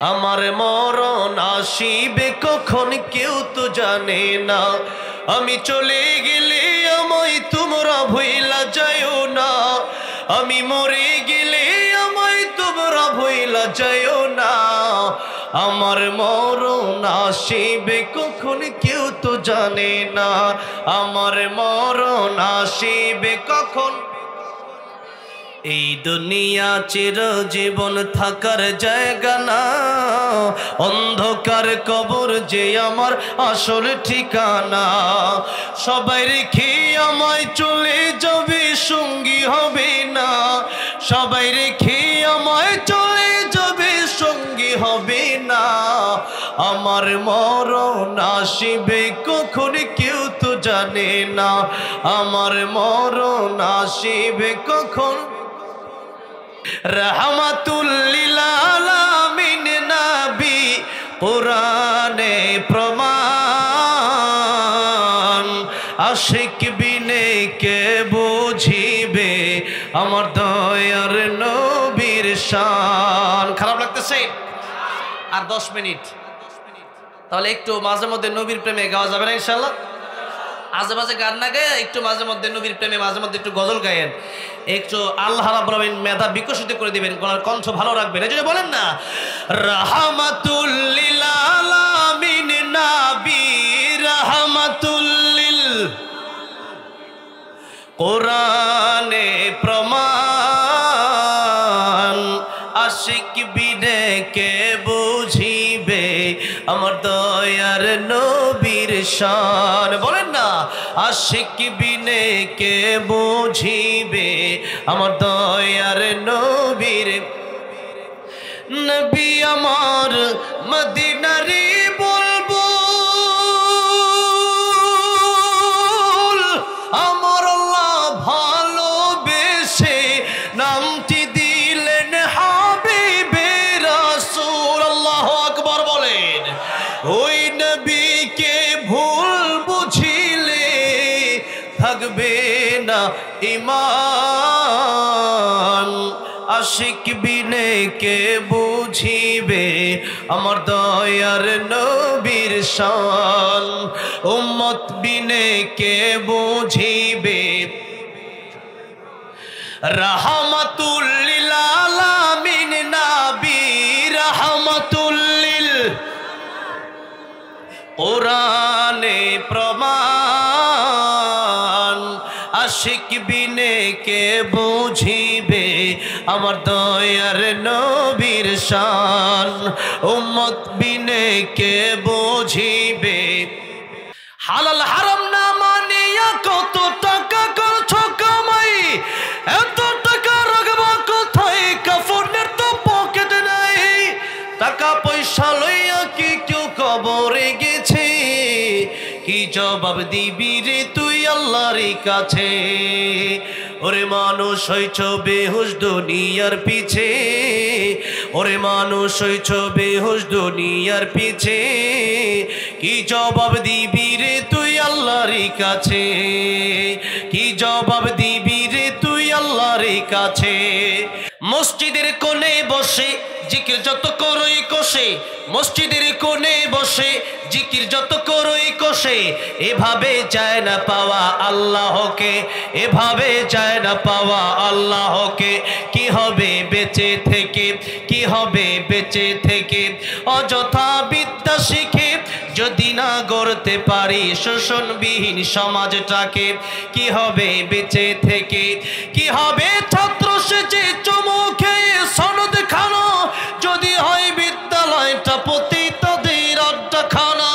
আমার মরণ আসিবে কখন কেউ তো জানে না। আমি চলে গেলে আমায় তোমরা ভুইলা যাইও না। আমি মরে গেলে আমায় তোমরা ভুইলা যাইও না। আমার মরণ আসিবে কখন কেউ তো জানে না। আমার মরণ আসিবে কখন। এই দুনিয়া চিরজীবন থাকার জায়গা না, অন্ধকার কবর যে আমার আসল ঠিকানা। সবাই রেখে আমায় চলে যাবে, সঙ্গী হবে না। সবাই রেখে আমায় চলে যাবে, সঙ্গী হবে না। আমার মরণ আসিবে কখন কেউ তো জানে না। আমার মরণ আসিবে কখন। রহমাতুল লিল আলামিন নবী কুরআনে প্রমাণ। আশিক বিনে কে বুঝিবে আমার দয়ার নবীর শান। খারাপ লাগতেছে? আর 10 মিনিট, তাহলে একটু মাঝে মধ্যে নবীর প্রেমে গাওয়া যাবে না ইনশাআল্লাহ? আজে বাজে গান না গায়ে একটু মাঝে মধ্যে নবীর প্রেমে মাঝে মধ্যে একটু গজল গায়েন। একটু আল্লাহ রাব্বুল আলামিন মেধা বিকশিত করে দিবেন, গলার কণ্ঠ ভালো রাখবেন। এই জন্য বলেন না রাহমাতুল লিল আলামিন নবী রাহমাতুল লিল কোরআনে প্রমাণ। আশিক বিনে কে বুঝিবে আমার দয়ার নবীর শান। বলেন না আশিক বিনে কে বুঝিবে আমার দয়ার নবীর। নবী আমার মদিনারি বুলবুল, আমার আল্লাহ ভালোবেসে নামটি দিলেন হাবিবে রাসূল। আল্লাহু আকবার বলেন। ওই নবীকে ভুল বুঝিলে থাকবে না ঈমান। আশিক বিনে কে বুঝিবে আমার দয়ার নবীর শান। উম্মত বিনে কে বুঝিবে। রাহমাতুল লিল আলামিন নবী রাহমাতুল লিল কোরআনে প্রমাণ। আশিক বিনে কে বুঝিবে আমার দয়ার নবীর শান। উম্মত বিনে কে বুঝিবে। হালাল হারাম না মানিয়া কত টাকা করছো কামাই, এত টাকা রাখবা কোথায়? কাফনের তো পকেট নাই। টাকা পয়সা লইয়া কি কেউ কবরে গেছে? কি জবাব দিবি রে তুই আল্লাহর কাছে? ওরে মানুষ হইছ বেহুশ দুনিয়ার পিছে। ওরে মানুষ হইছ বেহুশ দুনিয়ার পিছে। কি জবাব দিবি রে তুই আল্লাহর কাছে? কি জবাব দিবি রে তুই আল্লাহর কাছে? মসজিদের কোণে বসে জিকির যত করই কষে, মসজিদের কোণে বসে জিকির যত করই কষে। এভাবে চায় না পাওয়া আল্লাহকে, এভাবে চায় না পাওয়া আল্লাহকে। কি হবে বেঁচে থেকে, কি হবে বেঁচে থেকে? অযথা বিদ্যা শিখে যদি না গড়তে পারি শোষণবিহীন সমাজটাকে। কি হবে বেঁচে থেকে? কি হবে ছাত্র সেজে চমকে সনদ খানো যদি হয় বিদ্যালয়টা পতিতদের আড্ডাখানা?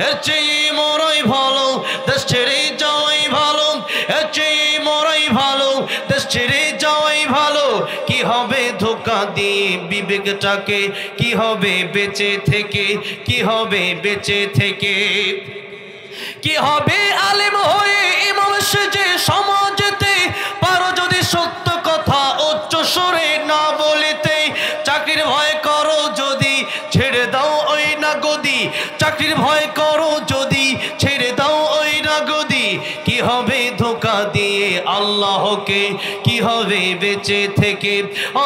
এর চেয়ে মরাই ভালো দেশ ছেড়ে যাওয়াই ভালো। এর চেয়ে মরাই ভালো দেশ ছেড়ে যাওয়াই ভালো। কি হবে ধোঁকা দিয়ে বিবেকটাকে? কি হবে বেঁচে থেকে? কি হবে বেঁচে থেকে? কি হবে আলেম হয়ে ইমাম সেজে সমাজেতে পারো যদি সত্য কথা উচ্চ স্বরে না বলিতে? চাকরির ভয় করো যদি ছেড়ে দাও ওই না গদি। চাকরির ভয় করো যদি ছেড়ে দাও ওই না গদি। কি হবে ধোঁকা দিয়ে আল্লাহকে? কি হবে বেঁচে থেকে?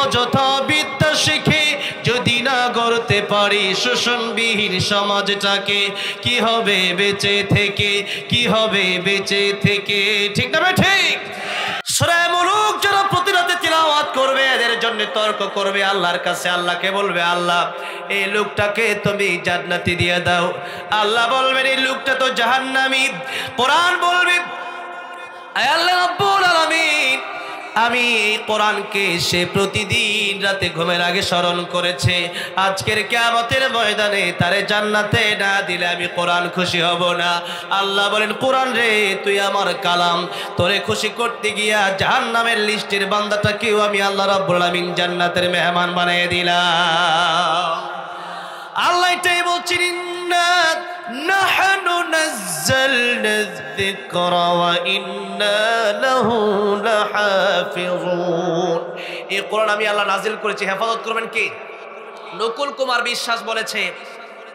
অযথা বিদ্যা শিখে যদি না গড়তে করতে পারি শোষণবিহীন সমাজটাকে, কি হবে বেঁচে থেকে, কি হবে বেঁচে থেকে, ঠিক না ঠিক? সূরা মুলুক যারা প্রতি রাতে তিলাওয়াত করবে এদের জন্য তর্ক করবে আল্লাহর কাছে, আল্লাহকে বলবে আল্লাহ এই লোকটাকে তুমি জান্নাতি দিয়ে দাও। আল্লাহ বলবেন এই লোকটা তো জাহান্নামী। কোরআন বলবে আয় আল্লাহ রাব্বুল আলামিন, আমি এই কোরআনকে সে প্রতিদিন রাতে ঘুমের আগে স্মরণ করেছে, আজকের কিয়ামতের ময়দানে তারে জান্নাতে না দিলে আমি কোরআন খুশি হব না। আল্লাহ বলেন কোরআন রে তুই আমার কালাম, তোরে খুশি করতে গিয়া জাহান্নামের লিস্টের বান্দাটাকেও আমি আল্লাহ রাব্বুল আলামিন জান্নাতের মেহমান বানিয়ে দিলাম। আল্লাহ এটাই বলছেন ইন্না নাহনু নাযালনা যিকরা ওয়া ইন্না লাহু লাহাফিজুন। এই কোরআন আমি আল্লাহ নাজিল করেছি, হেফাজত করবেন কে? নকুল কুমার বিশ্বাস বলেছে,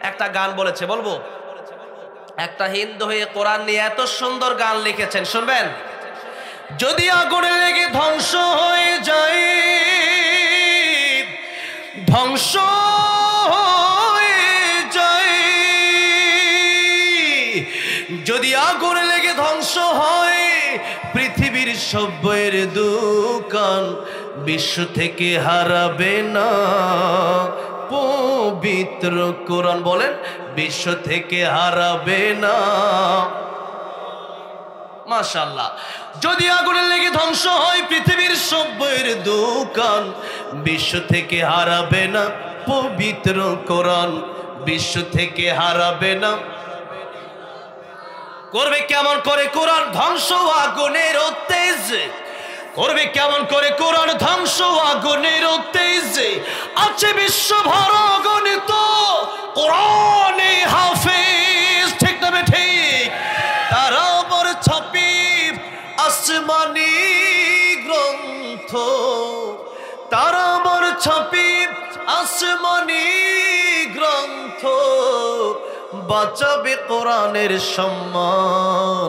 একটা গান বলেছে, বলবো? একটা হিন্দু হয়ে কোরআন নিয়ে এত সুন্দর গান লিখেছেন, শুনবেন? যদি আগুনে লেগে ধ্বংস হয়ে যায়, ধ্বংস যদি আগুন লেগে ধ্বংস হয় পৃথিবীর সব বইয়ের দোকান, বিশ্ব থেকে হারাবে না পবিত্র কোরআন। বলেন বিশ্ব থেকে হারাবে না। মাশাআল্লাহ। যদি আগুনে লেগে ধ্বংস হয় পৃথিবীর সব বইয়ের দোকান, বিশ্ব থেকে হারাবে না পবিত্র কোরআন, বিশ্ব থেকে হারাবে না। করবে কেমন করে কোরআন ধ্বংস আগুনের তেজ, করবে কেমন করে কোরআন ধ্বংস আগুনের তেজ, আছে বিশ্বভর গণিত কোরআনে হাফেজ, ঠিক না ঠিক? তারা আবার ছাপি আসমানি গ্রন্থ, তারা আবার ছাপি আসমানি গ্রন্থ, বাঁচাবে কোরআনের সম্মান,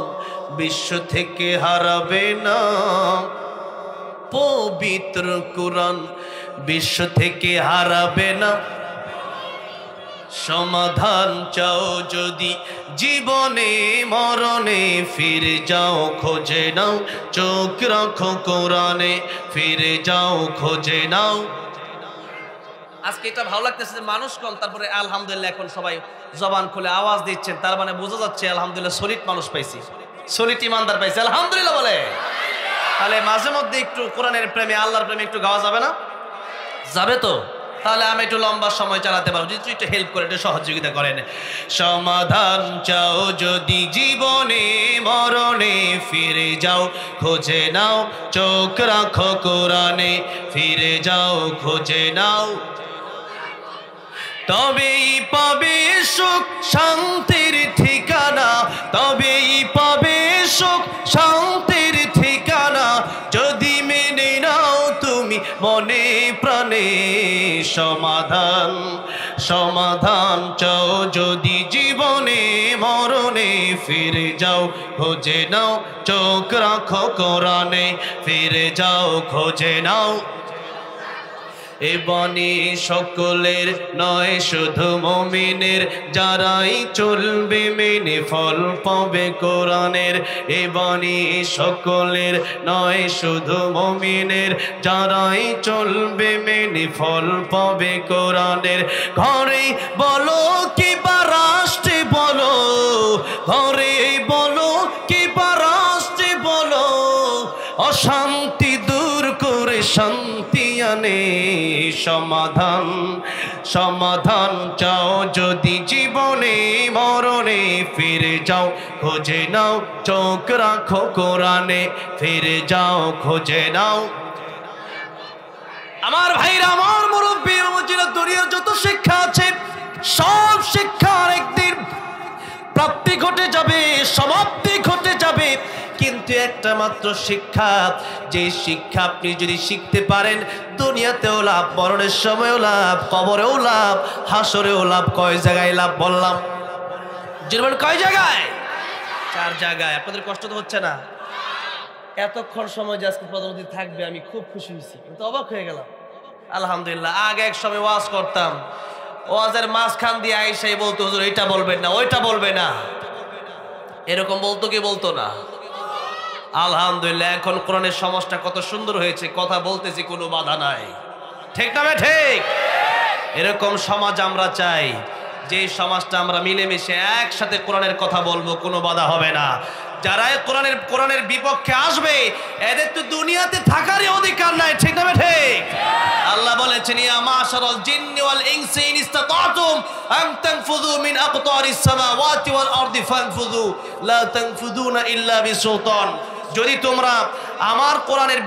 বিশ্ব থেকে হারাবে না পবিত্র কোরআন, বিশ্ব থেকে হারাবে না। সমাধান চাও যদি জীবনে মরণে, ফিরে যাও খোঁজে নাও, চোখ রাখো কোরআনে, ফিরে যাও খোঁজে নাও। আজকে এটা ভালো লাগতেছে যে মানুষ কম, তারপরে আলহামদুলিল্লাহ এখন সবাই জবান খুলে আওয়াজ দিচ্ছেন, তার মানে বোঝা যাচ্ছে আলহামদুলিল্লাহ সলিড মানুষ পাইছি, সলিড ইমানদার পাইছি, আলহামদুলিল্লাহ বলে। তাহলে মাঝে মধ্যে একটু কোরআনের প্রেমে আল্লাহর প্রেমে একটু গাওয়া যাবে না? যাবে তো? তাহলে আমি একটু লম্বা সময় চালাতে পারবো যদি একটু হেল্প করে, একটু সহযোগিতা করেন। সমাধান চাও যদি জীবনে মরণে, ফিরে যাও খোঁজে নাও, চোখ রাখো কোরআনে, ফিরে যাও খোঁজে নাও, তবেই পাবে সুখ শান্তির ঠিকানা, তবেই পাবে সুখ শান্তির ঠিকানা, যদি মেনে নাও তুমি মনে প্রাণে। সমাধান সমাধান চাও যদি জীবনে মরণে, ফিরে যাও খোঁজে নাও, চোখ রাখো কোরআনে, ফিরে যাও খোঁজে নাও। এ বাণী সকলের নয় শুধু মুমিনের, যারাই চলবে মেনে ফল পাবে কোরআনের। এ বাণী সকলের নয় শুধু মুমিনের, যারাই চলবে মেনে ফল পাবে কোরআনের। ঘরে বলো কি বা রাষ্ট্রে বলো, ঘরে বলো কি বা রাষ্ট্রে বলো, অশান্তি দূর করে শান্তি আনে। সমাধান সমাধান চাও যদি জীবনে মরণে, ফিরে যাও খোঁজে নাও, চোখ রাখো কোরআনে, ফিরে যাও খোঁজে নাও। আমার ভাইরা, আমার মুরব্বী, দুনিয়ার যত শিক্ষা আছে সব শিক্ষার একদিন প্রাপ্তি ঘটে যাবে, সমাপ্তি ঘটে যাবে, কিন্তু একটা মাত্র শিক্ষা, যে শিক্ষা আপনি যদি শিখতে পারেন দুনিয়াতেও লাভ, মরণের সময়ও লাভ, কবরেও লাভ, হাসরেও লাভ। কয় জায়গায় লাভ বললাম? জীবন কয় জায়গায়? 4 জায়গায়। আপনাদের কষ্ট তো হচ্ছে না? এতক্ষণ সময় যে আজকে প্রধানমন্ত্রী থাকবে আমি খুব খুশি হয়েছি, কিন্তু অবাক হয়ে গেলাম। আলহামদুলিল্লাহ। আগে এক সময় ওয়াজ করতাম, ওয়াজের মাঝখান দিয়ে আইসাই বলতো হুজুর এটা বলবেন না ওইটা বলবে না, এরকম বলতো কি বলতো না? আলহামদুলিল্লাহ এখন কোরআনের সমাজটা কত সুন্দর হয়েছে, কথা বলতেছি কোনো বাধা নাই, ঠিক না ভাই ঠিক? এরকম সমাজ আমরা চাই, যে সমাজটা আমরা মিলেমিশে একসাথে কোরআনের কথা বলবো, কোনো বাধা হবে না। যারা কোরআনের বিপক্ষে আসবে এদের তো দুনিয়াতে থাকারই অধিকার নাই, ঠিক না ভাই ঠিক? আল্লাহ বলেছেন ইয়া মাশারাল জিন্নি ওয়াল ইনসি ইন ইসতাতাতুম আন তানফুযু মিন আকতারিস সামাওয়াতি ওয়াল আরদি ফানফুযু লা তানফুযুনা ইল্লা বিসুলতান। যদি তোমরা আমার কোরআনের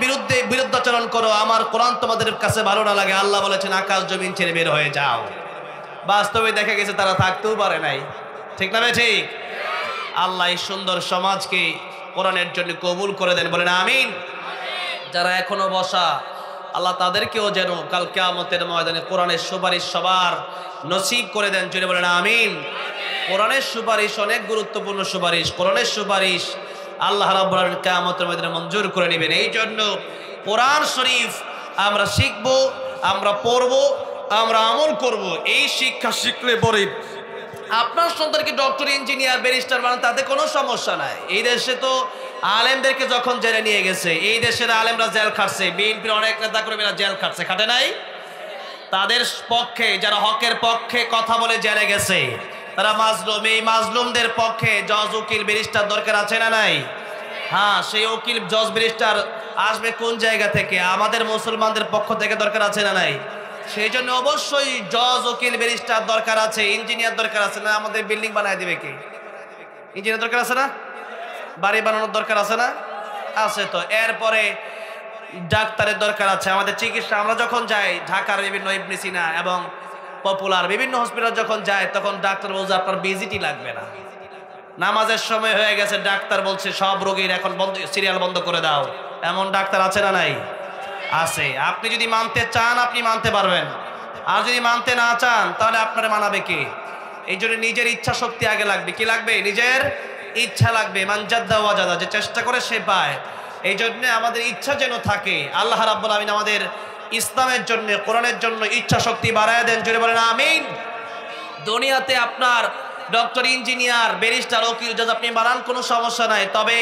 বিরুদ্ধাচরণ করো, আমার কোরআন তোমাদের কাছে ভালো না লাগে, আল্লাহ বলেছেন আকাশ জমিন ছেড়ে বের হয়ে যাও। বাস্তবে দেখা গেছে তারা থাকতেও পারে নাই, ঠিক না ভাই ঠিক? আল্লাহ এই সুন্দর সমাজকে কোরআনের জন্য কবুল করে দেন, বলেন আমিন। যারা এখনো বসা আল্লাহ তাদেরকেও যেন কাল কিয়ামতের ময়দানে কোরআনের সুপারিশ সবার নসিব করে দেন, জুড়ে বলেন আমিন। কোরআনের সুপারিশ অনেক গুরুত্বপূর্ণ সুপারিশ, কোরআনের সুপারিশ আল্লাহ রাব্বুল আলামিন কিয়ামতের ময়দানে মঞ্জুর করে নেবেন। এই জন্য কোরআন শরীফ আমরা শিখব, আমরা পড়ব, আমরা আমল করব। এই শিক্ষা শিখলে পরে আপনার সন্তানকে ডক্টর, ইঞ্জিনিয়ার, ব্যারিস্টার বানান, তাতে কোনো সমস্যা নাই। এই দেশে তো আলেমদেরকে যখন জেলে নিয়ে গেছে, এই দেশের আলেমরা জেল খাটছে, বিএনপির অনেক নেতা কর্মীরা জেল খাটছে, খাটে নাই? তাদের পক্ষে যারা হকের পক্ষে কথা বলে জেলে গেছে তারা মাজলুম, এই মাজলুমদের পক্ষে জজ, উকিল, ব্যারিস্টার দরকার আছে না নাই? হ্যাঁ, সেই উকিল, জজ, ব্যারিস্টার আসবে কোন জায়গা থেকে? আমাদের মুসলমানদের পক্ষ থেকে দরকার আছে না নাই? সেই জন্য অবশ্যই জজ, উকিল, ব্যারিস্টার দরকার আছে, ইঞ্জিনিয়ার দরকার আছে। না আমাদের বিল্ডিং বানায় দিবে কে? ইঞ্জিনিয়ার দরকার আছে না? বাড়ি বানানোর দরকার আছে না? আছে তো। এরপরে ডাক্তারের দরকার আছে, আমাদের চিকিৎসা। আমরা যখন যাই ঢাকার বিভিন্ন ইবনে সিনা এবং পপুলার বিভিন্ন হসপিটাল যখন যায়, তখন ডাক্তার বলছে আপনার ভিজিটই লাগবে না, নামাজের সময় হয়ে গেছে, ডাক্তার বলছে সব রোগীর এখন বন্ধ, সিরিয়াল বন্ধ করে দাও। এমন ডাক্তার আছে না নাই? আছে। আপনি যদি মানতে চান আপনি মানতে পারবেন, আর যদি মানতে না চান তাহলে আপনারা মানাবে কে? এই জন্য নিজের ইচ্ছা শক্তি আগে লাগবে। কি লাগবে? নিজের ইচ্ছা লাগবে। মান জাদ্দা ওয়াজাদা, যে চেষ্টা করে সে পায়। এই জন্য আমাদের ইচ্ছা যেন থাকে। আল্লাহ রাব্বুল আমিন আমাদের ইসলামের জন্য, কোরআনের জন্য ইচ্ছা শক্তি বাড়ায় দেন, জোরে বলেন আমিন। দুনিয়াতে আপনার ডক্টর, ইঞ্জিনিয়ার, ব্যারিস্টার, উকিল, জজ আপনি বানান, কোনো সমস্যা নাই। তবে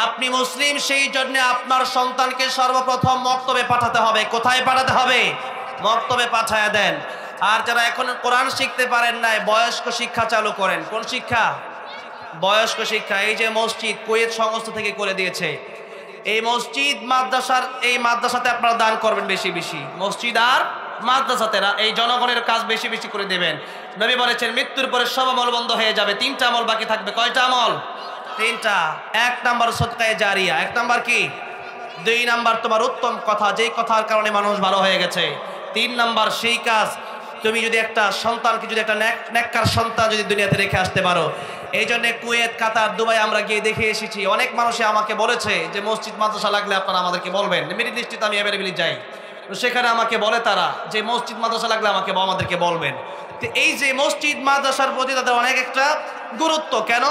আপনি মুসলিম, সেই জন্য আপনার সন্তানকে সর্বপ্রথম মক্তবে পাঠাতে হবে। কোথায় পাঠাতে হবে? মক্তবে পাঠায় দেন। আর যারা এখন কোরআন শিখতে পারেন নাই, বয়স্ক শিক্ষা চালু করেন। কোন শিক্ষা? বয়স্ক শিক্ষা। এই যে মসজিদ কুয়েত সংস্থা থেকে করে দিয়েছে, এই মসজিদ মাদ্রাসার, এই মাদ্রাসাতে আপনারা দান করবেন বেশি বেশি। মসজিদ আর মাদ্রাসাতে এই জনগণের কাজ বেশি বেশি করে দেবেন। নবী বলেছেন মৃত্যুর পরে সব আমল বন্ধ হয়ে যাবে, 3টা আমল বাকি থাকবে। কয়টা আমল? 3টা। 1 নাম্বার সদকায়ে জারিয়া। 1 নাম্বার কি? 2 নাম্বার তোমার উত্তম কথা, যেই কথার কারণে মানুষ ভালো হয়ে গেছে। 3 নাম্বার সেই কাজ, তুমি যদি একটা সন্তানকে, যদি একটা নেককার সন্তান যদি দুনিয়াতে রেখে আসতে পারো। এই জন্য কুয়েত, কাতার, দুবাই আমরা গিয়ে দেখে এসেছি। অনেক মানুষে আমাকে বলেছে যে মসজিদ মাদ্রাসা লাগলে আপনারা আমাদেরকে বলবেন। মিডিল ইস্টে আমি অ্যাভেলেবলি যাই, তো সেখানে আমাকে বলে তারা যে মসজিদ মাদ্রাসা লাগলে আমাদেরকে বলবেন। তো এই যে মসজিদ মাদ্রাসার প্রতি তাদের অনেক একটা গুরুত্ব। কেন?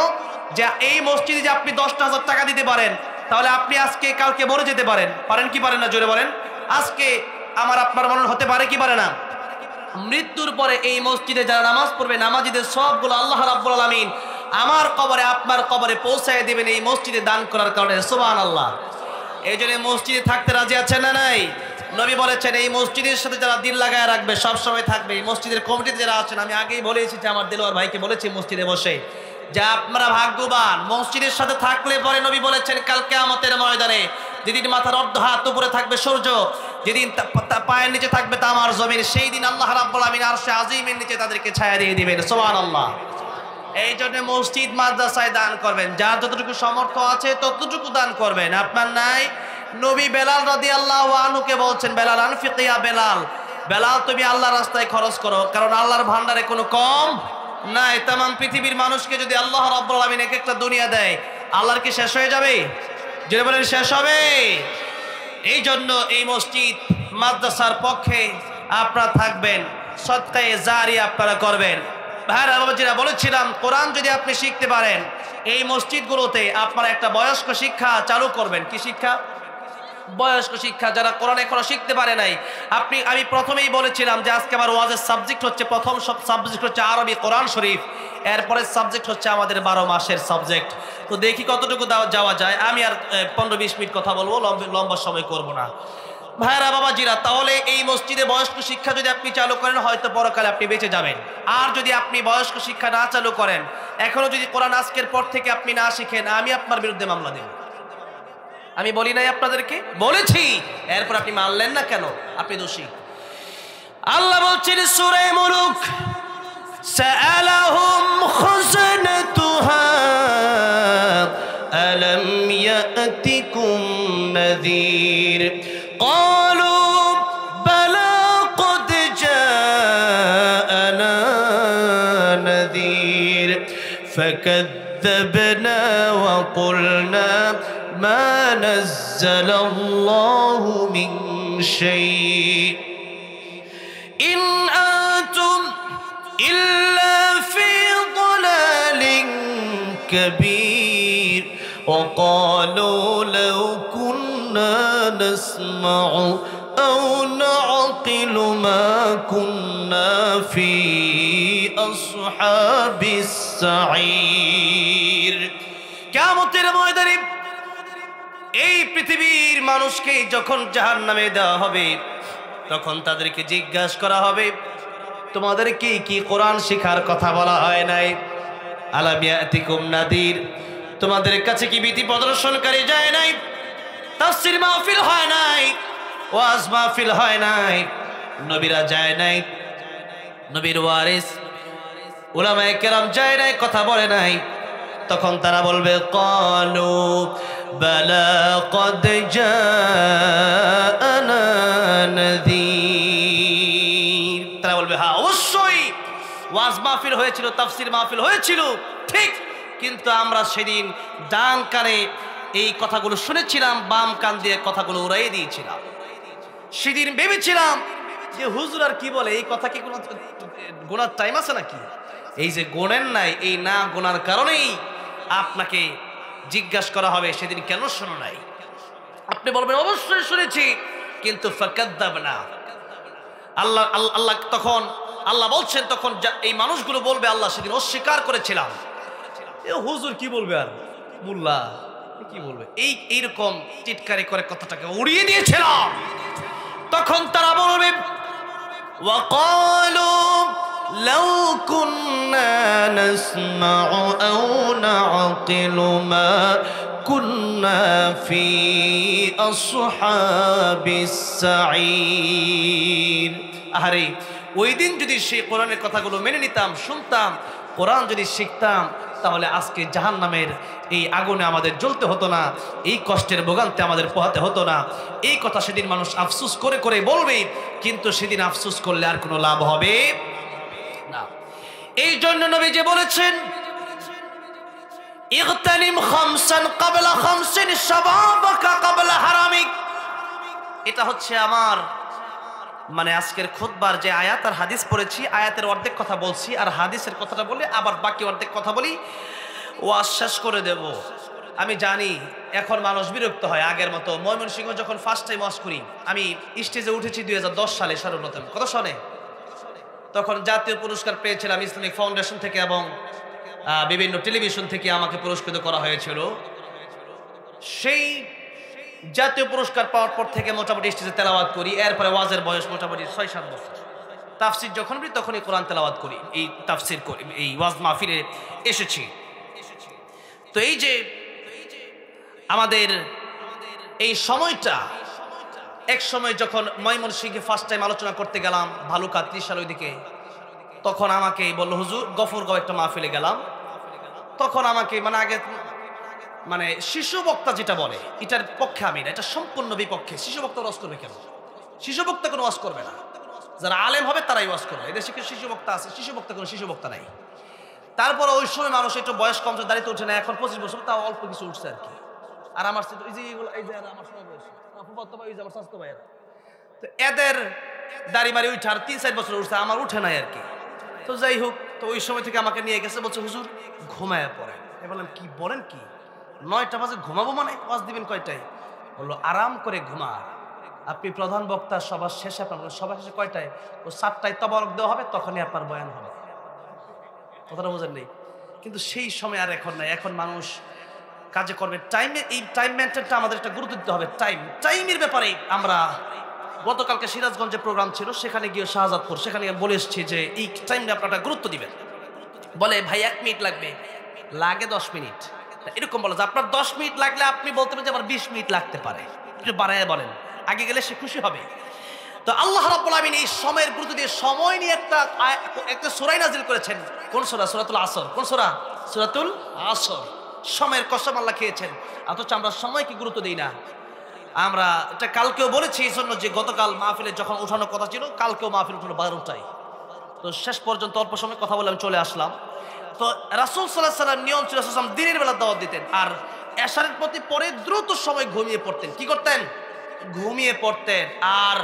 যে এই মসজিদে যে আপনি 10,000 টাকা দিতে পারেন, তাহলে আপনি আজকে কালকে মরে যেতে পারেন। পারেন কি পারেন না? জোরে বলেন। আজকে আমার আপনার মরণ হতে পারে কি পারে না? মৃত্যুর পরে এই মসজিদে যারা নামাজ পড়বে, নামাজিদের সবগুলো আল্লাহ রাব্বুল আলামিন আমার কবরে, আপনার কবরে পৌঁছায় দিবেন এই মসজিদে দান করার কারণে। সুবহানাল্লাহ। এই জন্য মসজিদে থাকতে রাজি আছেন না নাই? নবী বলেছেন এই মসজিদের সাথে যারা দিল লাগায় রাখবে সব সময় থাকবে। এই মসজিদের কমিটিতে যারা আছেন, আমি আগেই বলে এসেছি, আমার দেলোয়ার ভাইকে বলেছি মসজিদে বসে, যে আপনারা ভাগ্যবান, মসজিদের সাথে থাকলে পরে নবী বলেছেন কাল কিয়ামতের ময়দানে যেদিন মাথার অর্ধ হাত উপরে থাকবে সূর্য, যেদিন পায়ের নিচে থাকবে তামার জমিন, সেই দিন আল্লাহ রাব্বুল আমিন আরশে আজিমের নিচে তাদেরকে ছায়া দিয়ে দিবেন। সুবহানাল্লাহ। এই জন্য মসজিদ মাদ্রাসায় দান করবেন, যার যতটুকু সামর্থ্য আছে ততটুকু দান করবেন। আপনার নাই? নবী বেলাল রাদিয়াল্লাহু আনহুকে বলছেন, বেলাল আনফিক ইয়া বেলাল, বেলাল তুমি আল্লাহর রাস্তায় খরচ করো, কারণ আল্লাহর ভান্ডারে কোনো কম নাই। তাম পৃথিবীর মানুষকে যদি আল্লাহ রাব্বুল আলামিন এক একটা দুনিয়া দেয়, আল্লাহর কি শেষ হয়ে যাবে? যদি বলেন শেষ হবে। এই জন্য এই মসজিদ মাদ্রাসার পক্ষে আপনারা থাকবেন, সদকায়ে জারিয়া আপনারা করবেন। ভাইরা বাবাজিরা, বলেছিলাম কোরআন যদি আপনি শিখতে পারেন, এই মসজিদগুলোতে আপনারা একটা বয়স্ক শিক্ষা চালু করবেন। কি শিক্ষা? বয়স্ক শিক্ষা যারা কোরআন এখনো শিখতে পারে নাই, আমি প্রথমেই বলেছিলাম যে আজকে আমার ওয়াজের সাবজেক্ট হচ্ছে, প্রথম সব সাবজেক্ট হচ্ছে আরবি কোরআন শরীফ, এরপরের সাবজেক্ট হচ্ছে আমাদের 12 মাসের সাবজেক্ট। তো দেখি কতটুকু যাওয়া যায়। আমি আর 15-20 মিনিট কথা বলবো, লম্বা সময় করব না। ভাইরা বাবাজিরা, তাহলে এই মসজিদে বয়স্ক শিক্ষা যদি আপনি চালু করেন, হয়তো পরকালে আপনি বেঁচে যাবেন। আর যদি আপনি বয়স্ক শিক্ষা না চালু করেন, এখনো যদি কোরআন আজকের পর থেকে আপনি না শিখেন, আমি আপনার বিরুদ্ধে মামলা দেব। আমি বলি নাই আপনাদেরকে? বলেছি। এরপর আপনি মানলেন না কেন? আপনি দোষী। আল্লাহ বলছেন সূরা মুলুক, সাআলাহুম খাযানাতুহা আলাম ইয়াতিকুম নাযীর ক্বালু বালা ক্বাদ জাআনা নাযীর ফাকাযযাবনা ওয়া কুলনা মা নাযালাল্লাহু মিন শাই'ইন ইন আনতুম ইল্লা ফি দালালিন কাবীর ওয়া ক্বালু লাউ কুন্না নাসমা'ু আও না'কিলু মা কুন্না ফি আসহাবিস সাঈর। কিয়ামতের ময়দানে এই পৃথিবীর মানুষকে যখন জাহান্নামে দেওয়া হবে, তখন তাদেরকে জিজ্ঞাসা করা হবে, তোমাদেরকে কি কোরআন শিখার কথা বলা হয় নাই? আলাম ইয়াতিকুম নাদির, তোমাদের কাছে কি ভীতি প্রদর্শনকারী যায় নাই? তাফসীর মাহফিল হয় নাই, ওয়াজ মাহফিল হয় নাই, নবীরা যায় নাই, নবীর ওয়ারিস উলামায়ে কেরাম যায় নাই, কথা বলে নাই। তখন তারা বলবে ক্বালু বালা ক্বাদ জাআনা নাযীর। তারা বলবে হ্যাঁ অবশ্যই ওয়াজ মাহফিল হয়েছিল, তাফসীর মাহফিল হয়েছিল, ঠিক, কিন্তু আমরা সেদিন ডান কানে এই কথাগুলো শুনেছিলাম, বাম কান দিয়ে কথাগুলো উড়াইয়ে দিয়েছিলাম। সেদিন ভেবেছিলাম যে হুজুর আর কি বলে, এই কথা কি কোনো গোনার টাইম আছে নাকি? এই যে গোনেন নাই, এই না গোনার কারণেই আপনাকে জিজ্ঞাসা করা হবে সেদিন কেন শোনো নাই। আপনি বলবেন অবশ্যই শুনেছি, কিন্তু ফাকাদ্দাবনা। আল্লাহ তখন আল্লাহ বলছেন, তখন এই মানুষগুলো বলবে আল্লাহ সেদিন অস্বীকার করেছিলাম। হুজুর কি বলবে আর মোল্লা কি বলবে, এইরকম চিৎকারি করে কথাটাকে উড়িয়ে দিয়েছিলাম। তখন তারা বলবে ওয়াকালু লাউ কুন্না নাসমাউ আও নাআকিলু মা কুন্না ফি আসহাবিস সাঈর। আরে ওই দিন যদি সেই কোরআনের কথাগুলো মেনে নিতাম, শুনতাম, কোরআন যদি শিখতাম, তাহলে আজকে জাহান্নামের এই আগুনে আমাদের জ্বলতে হতো না, এই কষ্টের ভোগান্তে আমাদের পোহাতে হতো না। এই কথা সেদিন মানুষ আফসোস করে করে বলবে, কিন্তু সেদিন আফসোস করলে আর কোনো লাভ হবে না। এই জন্য নবী যে বলেছেন ইগতানিম খামসান ক্বাবলা খামসিন শাবাবাকা ক্বাবলা হারামিক। এটা হচ্ছে আমার আজকের খুতবার যে আয়াত আর হাদিস পড়েছি, আয়াতের অর্ধেক কথা বলছি আর হাদিসের কথাটা বলে আবার বাকি অর্ধেক কথা বলি, ওয়াজ শেষ করে দেব। আমি জানি এখন মানুষ বিরক্ত হয় আগের মতো। ময়মনসিংহ যখন ফার্স্ট টাইম ওয়াজ করি, আমি স্টেজে উঠেছি 2010 সালে, সর্বপ্রথম কত সনে, তখন জাতীয় পুরস্কার পেয়েছিলাম ইসলামিক ফাউন্ডেশন থেকে এবং বিভিন্ন টেলিভিশন থেকে আমাকে পুরস্কৃত করা হয়েছিল। সেই জাতীয় পুরস্কার পাওয়ার পর থেকে মোটামুটি স্টেজে তেলাওয়াত করি। এরপরে ওয়াজের বয়স মোটামুটি 6-7 বছর। তাফসির যখন বলি তখনই কোরআন তেলাওয়াত করি, এই তাফসির করি, এই ওয়াজ মাহফিলে এসেছি। তো এই যে আমাদের এই সময়টা, এক সময় যখন ময়মনসিংহে ফার্স্ট টাইম আলোচনা করতে গেলাম ভালুকা 30 সাল ওইদিকে, তখন আমাকে বললো হুজুর গফরগাঁও একটা মাহফিলে গেলাম। তখন আমাকে আগে শিশু বক্তা যেটা বলে এটার পক্ষে আমি না, এটা সম্পূর্ণ বিপক্ষে। শিশু বক্তা ওয়াজ করবে কেন? শিশু বক্তা কোনো ওয়াজ করবে না, যারা আলেম হবে তারাই ওয়াজ করবে। এদেশে শিশু বক্তা আছে, শিশু বক্তা কোনো শিশু বক্তা নাই। তারপর ওই সময় মানুষ একটু বয়স কম, দাঁড়িয়ে উঠে না, এখন 25 বছর, তাও অল্প কিছু উঠছে আর কি। আর আমার আমার সময় বয়স আমার স্বাস্থ্য ভাইয়েরা, তো এদের দাড়ি মারি উঠে আর 3-4 বছর উঠছে, আমার উঠে নাই আর কি। তো যাই হোক, তো ওই সময় থেকে আমাকে নিয়ে গেছে, বলছে হুজুর ঘুমায় পড়ে। বললাম কি বলেন কি, 9টা বাজে ঘুমাবো ওয়াজ দিবেন কয়টায়? বললো আরাম করে ঘুমা। আপনি প্রধান বক্তা, সবার শেষে আপনার সবার শেষে কয়টায়? ও 7টায় তবারক দেওয়া হবে, তখনই আপনার বয়ান হবে। কথাটা বোঝেন নেই? কিন্তু সেই সময় আর এখন নাই। এখন মানুষ কাজে করবে টাইমে, এই টাইম মেনটেনটা আমাদের একটা গুরুত্ব দিতে হবে। টাইমের ব্যাপারে আমরা গতকালকে সিরাজগঞ্জে প্রোগ্রাম ছিল, সেখানে গিয়ে শাহজাদপুর, সেখানে বলে এসেছি যে এই টাইমটা আপনারা গুরুত্ব দিবেন। বলে ভাই 1 মিনিট লাগবে, লাগে 10 মিনিট, এরকম বলে যে আপনার 10 মিনিট লাগলে আপনি বলতে পারেন যে আমার 20 মিনিট লাগতে পারে, একটু বাড়ায় বলেন, আগে গেলে সে খুশি হবে। তো আল্লাহ রাব্বুল আলামিন এই সময়ের গুরুত্ব দিয়ে সময় নিয়ে একটা সূরা নাজিল করেছেন। কোন সূরা? সূরাতুল আসর। কোন সূরা? সূরাতুল আসর। সময়ের কসম আল্লাহ খেয়েছেন, অথচ আমরা সময়কে গুরুত্ব দিই না। আমরা এটা কালকেও বলেছি, এই জন্য যে গতকাল মাহফিলে যখন উঠানোর কথা ছিল, কালকেও মাহফিল উঠানো 12টায়। তো শেষ পর্যন্ত অল্প সময় কথা বলে আমি চলে আসলাম। তো রাসূল সাল্লাল্লাহু আলাইহি ওয়াসাল্লাম নিয়ম ছিল রাসূল দিনের বেলা দাওয়াত দিতেন, আর এশারের প্রতি পরে দ্রুত সময় ঘুমিয়ে পড়তেন। কি করতেন? ঘুমিয়ে পড়তেন। আর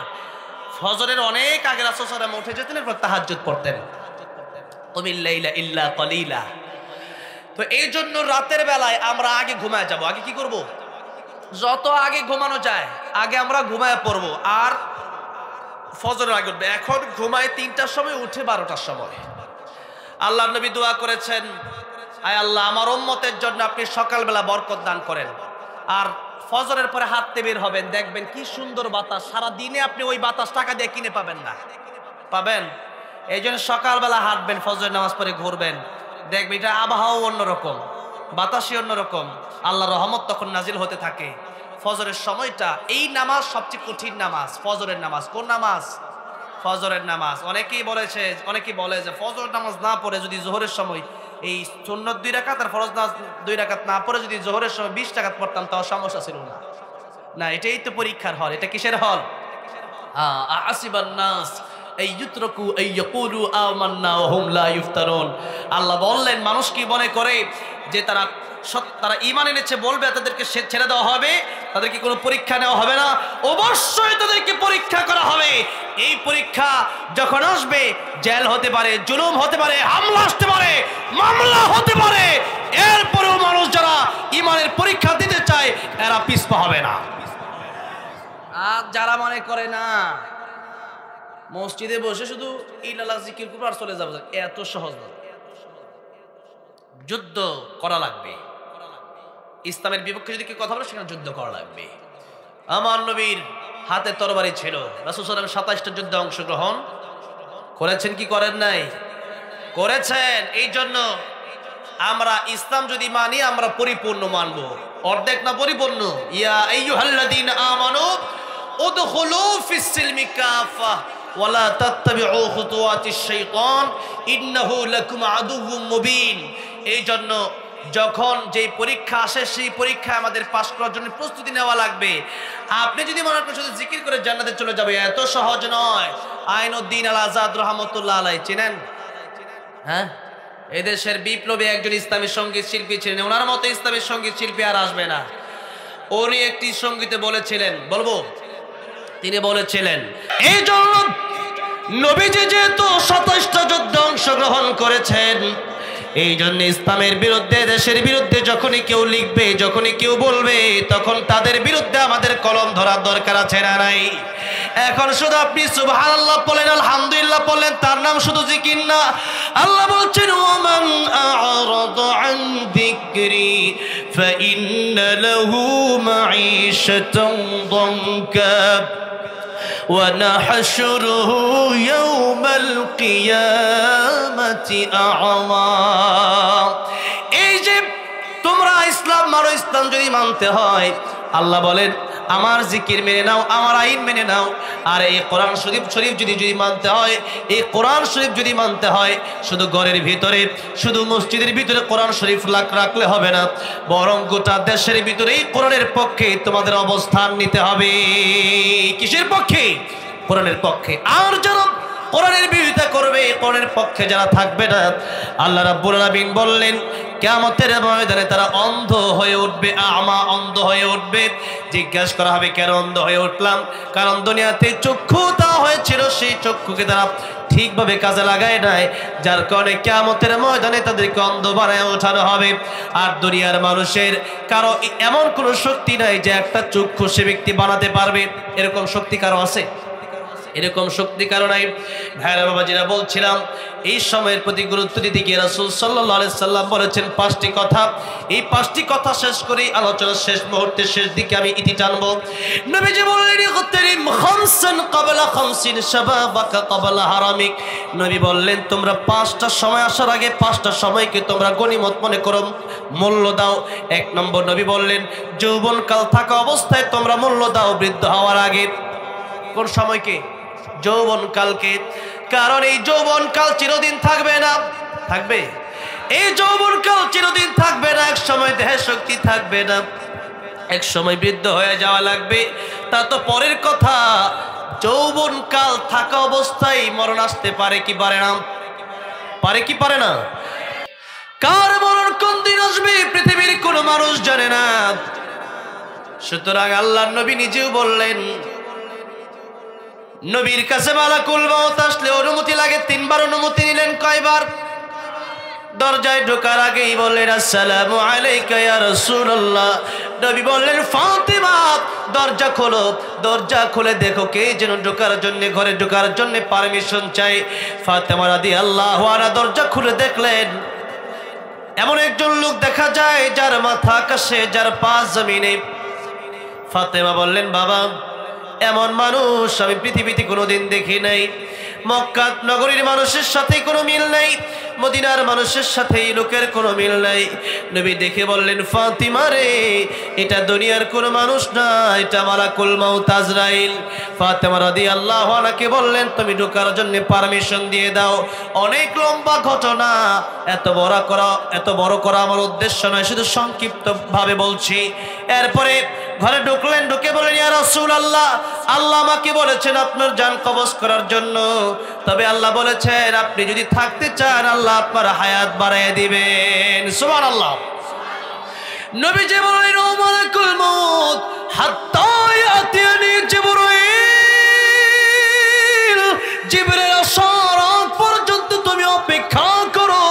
ফজরের অনেক আগে রাসূল সাল্লাল্লাহু আলাইহি ওয়াসাল্লাম উঠে যেতেন, এরপর তাহাজ্জুদ পড়তেন। কুমিল লাইলা ইল্লা কলিলা। তো এই জন্য রাতের বেলায় আমরা আগে ঘুমায় যাব। আগে কি করব? যত আগে ঘুমানো যায় আগে আমরা ঘুমায় পড়বো, আর ফজরের আগে উঠবে। এখন ঘুমায় 3টার সময়, উঠে 12টার সময়। আল্লাহর নবী দোয়া করেছেন, আয় আল্লাহ আমার উম্মতের জন্য আপনি সকালবেলা বরকত দান করেন। আর ফজরের পরে হাঁটতে বের হবেন, দেখবেন কি সুন্দর বাতাস। সারা দিনে আপনি ওই বাতাস টাকা দিয়ে কিনে পাবেন না, পাবেন। এই জন্য সকালবেলা হাঁটবেন, ফজরের নামাজ পড়ে ঘুরবেন, দেখবেন এটা আবহাওয়া অন্যরকম, বাতাসই অন্যরকম, আল্লাহর রহমত তখন নাজিল হতে থাকে। ফজরের সময়টা, এই নামাজ সবচেয়ে কঠিন নামাজ, ফজরের নামাজ। কোন নামাজ? ফজরের নামাজ। অনেকেই বলে যে ফজরের নামাজ না পড়ে যদি জোহরের সময় এই সুন্নত 2 রাকাত আর ফরজ নামাজ 2 রাকাত না পড়ে যদি জোহরের সময় 20 রাকাত পড়তাম তাও সমস্যা ছিল না। না, এটাই তো পরীক্ষার হল। এটা কিসের হল? আসিবান নাস এই ইউতরাকু এই ইয়াকুলু আমান্না ওয়া হুম লা ইফতারুন। আল্লাহ বললেন, মানুষ কি মনে করে যে তারা ঈমান এনেছে, বলবে তাদেরকে ছেড়ে দেওয়া হবে, তাদেরকে কোনো পরীক্ষা নেওয়া হবে না? অবশ্যই তাদেরকে পরীক্ষা করা হবে। এই পরীক্ষা যখন আসবে, জেল হতে পারে, জুলুম হতে পারে, হামলা আসতে পারে, মামলা হতে পারে, এরপরেও মানুষ যারা ঈমানের পরীক্ষা দিতে চায় এরা পিছপা হবে না। আর যারা মনে করে না মসজিদে বসে শুধু ইল্লাল্লাহ জিকির করব আর চলে যাবো, এত সহজ না। যুদ্ধ করা লাগবে। ইসলামের বিপক্ষে যদি কেউ কথা বলে সেখানে যুদ্ধ করা লাগবে। আমার নবীর হাতে তরবারি ছিল। রাসূল সাল্লাল্লাহু আলাইহি ওয়াসাল্লাম 27টা যুদ্ধে অংশগ্রহণ করেছেন কি করেন নাই? করেছেন। এই জন্য আমরা ইসলাম যদি মানি আমরা পরিপূর্ণ মানব, অর্ধেক না পরিপূর্ণ। ইয়া আইয়ুহাল্লাযীনা আমানু উদখুলু ফিস সিলমি কাফা ওয়ালা তাত্তাবিউ খুতুওয়াতিশ শাইতান ইন্নাহু লাকুম আদুউম মুবিন। এই জন্য যখন যেই পরীক্ষা আসে সেই পরীক্ষায় আমাদের পাস করার জন্য প্রস্তুতি নেওয়া লাগবে। আপনি যদি মনে করেন শুধু জিকির করে জান্নাতে চলে যাবে, এত সহজ নয়। আইনুদ্দিন আল আজাদ রাহমাতুল্লাহ আলাইহি চিনেন? হ্যাঁ, এদেশের বিপ্লবী একজন ইসলামী সঙ্গীত শিল্পী ছিলেন। ওনার মতো ইসলামী সঙ্গীত শিল্পী আর আসবে না। উনি একটি সঙ্গীতে বলেছিলেন, বলবো, তিনি বলেছিলেন, এই জন্য নবীজি যেহেতু 27টা যুদ্ধে অংশগ্রহণ করেছেন, এই জন্য ইসলামের বিরুদ্ধে, দেশের বিরুদ্ধে যখনই কেউ লিখবে, যখনই কেউ বলবে, তখন তাদের বিরুদ্ধে আমাদের কলম ধরার দরকার আছে না নাই? এখন শুধু আপনি সুবহানাল্লাহ বলেন, আলহামদুলিল্লাহ বলেন, তার নাম শুধু জিকির না। আল্লাহ বলছেন, ওয়ামান আ'রাদা আন যিকরি ফাইন্না লাহু মাঈশাতান দানকা ونحشره يوم القيامة أعمى। এই যে তোমরা ইসলাম মানো, ইসলাম যদি মানতে হয়, আল্লাহ বলেন আমার জিকির মেনে নাও, আমার আইন মেনে নাও। আর এই কোরআন শরীফ যদি মানতে হয়, এই কোরআন শরীফ যদি মানতে হয়, শুধু ঘরের ভিতরে, শুধু মসজিদের ভিতরে কোরআন শরীফ রাখলে হবে না, বরং গোটা দেশের ভিতরে এই কোরআনের পক্ষে তোমাদের অবস্থান নিতে হবে। কিসের পক্ষে? কোরআনের পক্ষে। আর যারা কোরআনের বিরোধিতা করবে, কোরআনের পক্ষে যারা থাকবে না, আল্লাহ রাব্বুল আলামিন বললেন কিয়ামতের ময়দানে তারা অন্ধ হয়ে উঠবে, আমা, অন্ধ হয়ে উঠবে। জিজ্ঞাসা করা হবে কেন অন্ধ হয়ে উঠলাম? কারণ দুনিয়াতে চক্ষু দেওয়া হয়েছিল, সেই চক্ষুকে তারা ঠিকভাবে কাজে লাগায় নাই, যার কারণে কিয়ামতের ময়দানে তাদেরকে অন্ধ বানায় ওঠানো হবে। আর দুনিয়ার মানুষের কারো এমন কোনো শক্তি নাই যে একটা চক্ষু সে ব্যক্তি বানাতে পারবে, এরকম শক্তি কারো আছে? এরকম শক্তি কারো নাই। ভাইরা বাবাজিরা, বলছিলাম এই সময়ের প্রতি গুরুত্ব দিতে গিয়ে রাসূল সাল্লাল্লাহু আলাইহি সাল্লাম বলেছেন 5টি কথা। এই 5টি কথা শেষ করে আলোচনার শেষ মুহূর্তে শেষ দিকে আমি ইতি টানবো। নবীজি বললেন ইগতারিম খামসান ক্বাবলা খামসিন শাবাবাকা ক্বাবলা হারামিক। নবী বললেন তোমরা 5টা সময় আসার আগে 5টা সময়কে তোমরা গনিমত মনে করো, মূল্য দাও। 1 নম্বর নবী বললেন যৌবনকাল থাকা অবস্থায় তোমরা মূল্য দাও বৃদ্ধ হওয়ার আগে। কোন সময়কে? যৌবনকালকে। কারণ এই যৌবনকাল চিরদিন থাকবে না। থাকবে? এই যৌবনকাল চিরদিন থাকবে না। এক সময় দেহে শক্তি থাকবে না, এক সময় বৃদ্ধ হয়ে যাওয়া লাগবে। তা তো পরের কথা। যৌবনকাল থাকা অবস্থায় মরণ আসতে পারে কি পারে না? পারে কি পারে না? কার মরণ কোন দিন আসবে পৃথিবীর কোনো মানুষ জানে না। সুতরাং আল্লাহর নবী নিজেও বললেন, নবীর কাছে মালাকুল মউত আসলে অনুমতি লাগে 3 বার। অনুমতি নিলেন কয়বার? দরজায় ঢোকার আগেই বললেন আসসালামু আলাইকা ইয়া রাসূলুল্লাহ। নবী বললেন ফাতিমা দরজা খোলো। দরজা খুলে দেখো কে যেন ঢোকার জন্য, ঘরে ঢোকার জন্য পারমিশন চাই। ফাতিমা রাদিয়াল্লাহু আনহা দরজা খুলে দেখলেন এমন একজন লোক দেখা যায় যার মাথা আকাশে, যার পা জমিনে। ফাতিমা বললেন বাবা, এমন মানুষ আমি পৃথিবীতে কোনোদিন দেখি নাই। মক্কা নগরীর মানুষের সাথে কোনো মিল নাই, মদিনার মানুষের সাথে এই লোকের কোনো মিল নাই। নবী দেখে বললেন ফাতিমা রে, এটা দুনিয়ার কোনো মানুষ না, এটা মালাকুল মউত আজরাইল। ফাতিমা রাদিয়াল্লাহু আনহাকে বললেন তুমি ঢোকার জন্য পারমিশন দিয়ে দাও। অনেক লম্বা ঘটনা, এত বড় করা আমার উদ্দেশ্য নয়, শুধু সংক্ষিপ্ত ভাবে বলছি। এরপরে ঘরে ঢুকলেন, ঢুকে বলেন ইয়া রাসূলুল্লাহ, আল্লাহ আমাকে বলেছেন আপনার জান কবজ করার জন্য। তবে আল্লাহ বলেছেন আপনি যদি থাকতে চান আল্লাহ আপনার হায়াত বাড়ায় দিবেন। সুবহানাল্লাহ। নবীজি বলেন ও মালাকুল মউত হাত্তা ইয়াতিয়ানি জিবরাইল, জিবরাইল আসার আগ পর্যন্ত তুমি অপেক্ষা করো।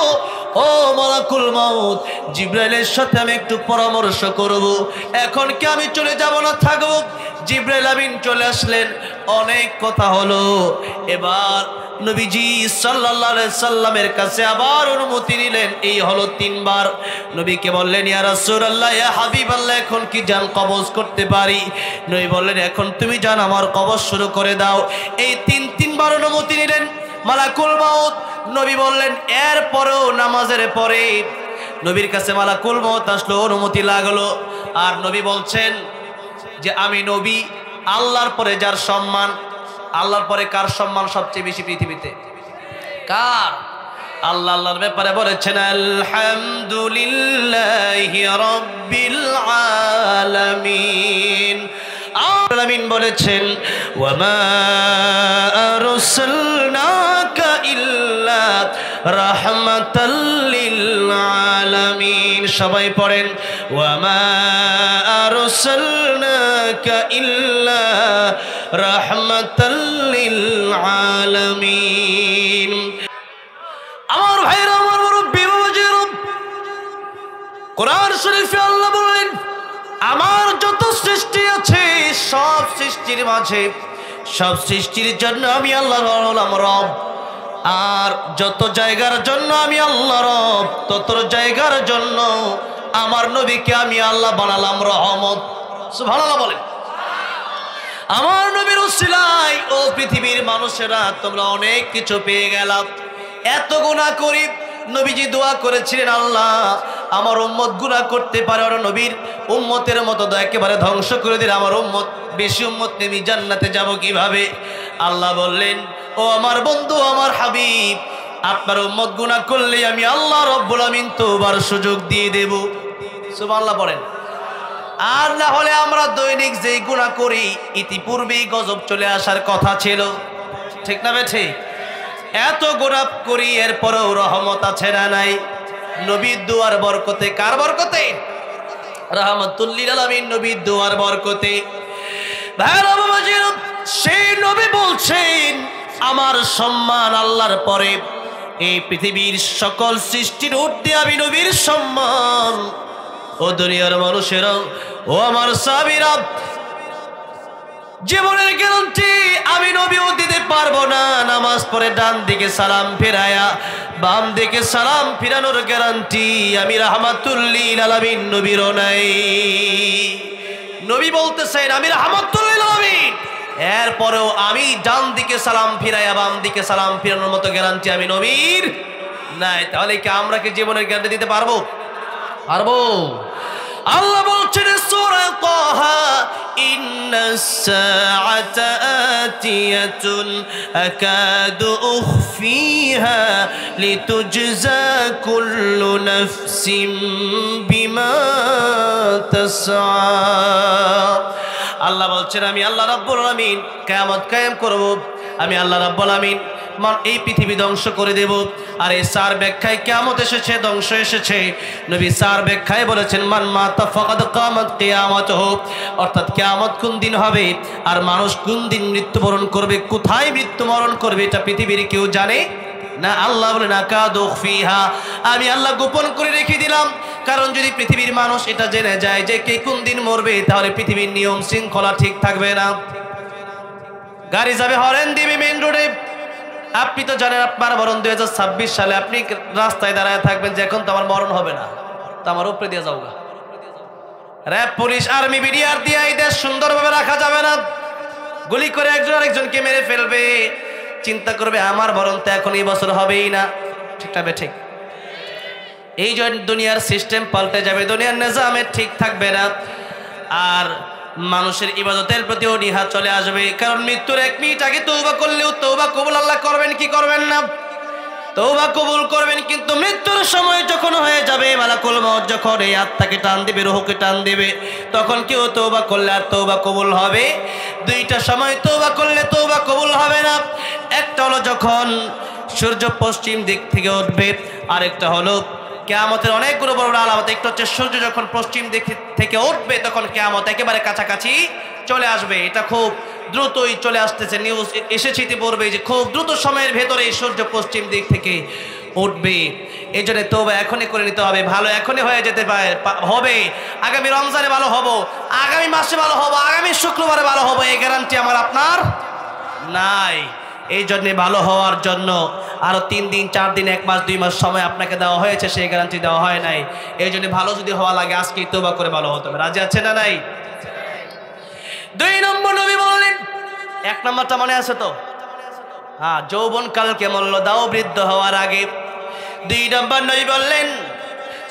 ও মালাকুল মউত, জিবরাইলের সাথে আমি একটু পরামর্শ করব। এখন কি আমি চলে যাব না থাকবো? জিবরাইল আমিন চলে আসলেন, অনেক কথা হলো। এবার নবীজি সাল্লাল্লাহু আলাইহি সাল্লামের কাছে আবার অনুমতি নিলেন। এই হলো 3 বার। নবীকে বললেন ইয়া রাসূলুল্লাহ, ইয়া হাবিবাল্লাহ, এখন কি জান কবজ করতে পারি? নবী বললেন এখন তুমি জান আমার কবজ শুরু করে দাও। এই 3 বার অনুমতি নিলেন মালাকুল মউত। নবী বললেন এরপরেও নামাজের পরে নবীর কাছে মালাকুল মউত আসলো, অনুমতি লাগলো। আর নবী বলছেন যে আমি নবী, আল্লাহর পরে যার সম্মান, আল্লাহর পরে কার সম্মান সবচেয়ে বেশি পৃথিবীতে? কার? আল্লাহ আল্লাহর ব্যাপারে বলেছেন আলহামদুলিল্লাহি রাব্বিল আলামিন। আলামিন বলেছেন ওয়ামা আরসালনাকা ইল্লা রাহমাতাল লিল আলামিন। সবাই পড়েন ওয়ামা আরসালনাকা ইল্লা রাহমাতাল লিল আলামিন। আমার ভাইরা, আমার মুরব্বি বাবাজিরা, কোরআন শরীফে আল্লাহ বলেন আমার যত সৃষ্টি আছে সব সৃষ্টির মাঝে, সব সৃষ্টির জন্য আমি আল্লাহ হলাম রব। আর যত জায়গার জন্য আমি আল্লাহ রব, তত জায়গার জন্য আমার নবীকে আমি আল্লাহ বানালাম রহমত। সুবহানাল্লাহ বলেন। আমার নবীর উসিলায় ও পৃথিবীর মানুষেরা তোমরা অনেক কিছু পেয়ে গেলাম। এত গুনাহ করি, নবীজি দোয়া করেছিলেন আল্লাহ আমার উম্মত গুনাহ করতে পারে, আর নবীর উম্মতের মতো একেবারে ধ্বংস করে দিলে আমার উম্মত, বেশি উম্মত নেই, জান্নাতে যাব কিভাবে? আল্লাহ বললেন ও আমার বন্ধু, আমার হাবিব, আপনার উম্মত গুনাহ করলে আমি আল্লাহ রব্বুল আমিন তওবার সুযোগ দিয়ে দেব। সুবহানাল্লাহ বলেন। আর না হলে আমরা দৈনিক যেই গুনাহ করি ইতিপূর্বেই গজব চলে আসার কথা ছিল, ঠিক না ঠিক? এত গোলাপ করি এরপরেও রহমত আছে না নাই? নবীর দুয়ার বরকতে। কার বরকতে? রাহমাতুল লিল আলামিন নবীর দুয়ার বরকতে। ভাইরা বাবাজির, সেই নবী বলছেন আমার সম্মান আল্লাহর পরে এই পৃথিবীর সকল সৃষ্টির ঊর্ধ্বে আমি নবীর সম্মান। ও দুনিয়ার মানুষেরা, ও আমার সাহাবীরা, জীবনের গ্যারান্টি আমি নবীও দিতে পারবো না। নামাজ পড়ে ডান দিকে সালাম ফেরায়া বাম দিকে সালাম ফিরানোর গ্যারান্টি আমি রাহমাতুল লিল আলামিন নবীরও নাই। নবী বলতেছেন আমি রাহমাতুল লিল আলামিন, এরপরেও আমি ডান দিকে সালাম ফিরায়া বাম দিকে সালাম ফিরানোর মতো গ্যারান্টি আমি নবীর নাই। তাহলে কি আমরা কি জীবনের গ্যারান্টি দিতে পারবো? পারবো? আল্লাহ বলছেন সূরা তাহা, ইন্নাস সাআতা আতিয়াতুন আকাদু উখফিহা লিতুজজা কুল্লু নাফসিন বিমা তাসআ। আল্লাহ বলছেন আমি আল্লাহ রাব্বুল আলামিন কিয়ামত কায়েম করব। আমি আল্লাহ রাব্বুল আলামিন এই পৃথিবী ধ্বংস করে দেব। আর এই চার ব্যাখ্যায় কিয়ামত এসেছে, ধ্বংস এসেছে। নবী চার ব্যাখ্যায় বলেছেন মান মাতা ফাকাদ কিয়ামত কিয়ামতুহু, অর্থাৎ কিয়ামত কোন দিন হবে আর মানুষ কোন দিন মৃত্যুবরণ করবে, কোথায় মৃত্যুবরণ করবে এটা পৃথিবীর কেউ জানে না। আল্লাহ বলেন আকাদু উখফিহা, আমি আল্লাহ গোপন করে রেখে দিলাম। কারণ যদি পৃথিবীর মানুষ এটা জেনে যায় যে কে কোন দিন মরবে, তাহলে পৃথিবীর নিয়ম শৃঙ্খলা ঠিক থাকবে না। গাড়ি যাবে হরেন দিবে মেইন রোডে। আপনি তো জানেন আপনার মরণ 2026 সালে, আপনি রাস্তায় দাঁড়ায় থাকবেন যে এখন তো আমার মরণ হবে না, তো আমার উপরে দিয়ে যাওগা। র্যাব, পুলিশ, আর্মি, বিডিআর দিয়ে এই দেশ সুন্দরভাবে রাখা যাবে না। গুলি করে একজন আরেকজনকে মেরে ফেলবে। চিন্তা করবে আমার মরণ তো এখন এই বছর হবেই না। ঠিক না? ঠিক। এই জন্য দুনিয়ার সিস্টেম পাল্টে যাবে, দুনিয়ার নিজামে ঠিক থাকবে না। আর মানুষের ইবাদতের প্রতিও নিহা চলে আসবে। কারণ মৃত্যুর 1 মিনিট আগে তওবা করলেও তওবা কবুল আল্লাহ করবেন কি করবেন না? তওবা কবুল করবেন। কিন্তু মৃত্যুর সময় যখন হয়ে যাবে, মালাকুল মউত যখন এই আত্মাকে টান দিবে, রূহকে টান দিবে, তখন কেউ তওবা করলে আর তওবা কবুল হবে? দুইটা সময় তওবা করলে তওবা কবুল হবে না। একটা হলো যখন সূর্য পশ্চিম দিক থেকে উঠবে, আরেকটা হলো কিয়ামতের অনেকগুলো বড় বড় আলামত। একটা হচ্ছে সূর্য যখন পশ্চিম দিক থেকে উঠবে তখন কিয়ামত একেবারে কাছাকাছি চলে আসবে। এটা খুব দ্রুতই চলে আসতেছে, নিউজ এসেছে ইতিপূর্বে যে খুব দ্রুত সময়ের ভেতরে সূর্য পশ্চিম দিক থেকে উঠবে। এই জন্য তওবা এখনই করে নিতে হবে। ভালো এখনই হয়ে যেতে হবে। আগামী রমজানে ভালো হব, আগামী মাসে ভালো হব, আগামী শুক্রবারে ভালো হব, এই গ্যারান্টি আমার আপনার নাই। এই জন্যে ভালো হওয়ার জন্য আরো 3 দিন 4 দিন 1 মাস 2 মাস সময় আপনাকে দেওয়া হয়েছে, সেই গ্যারান্টি দেওয়া হয় নাই। এই জন্য ভালো যদি হওয়া লাগে আজকেই তওবা করে ভালো হতে হবে। রাজি আছে না নাই? 2 নম্বর নবী বললেন, 1 নম্বরটা মনে আছে তো? হ্যাঁ, যৌবন কালকে মূল্য দাও বৃদ্ধ হওয়ার আগে। 2 নম্বর নবী বললেন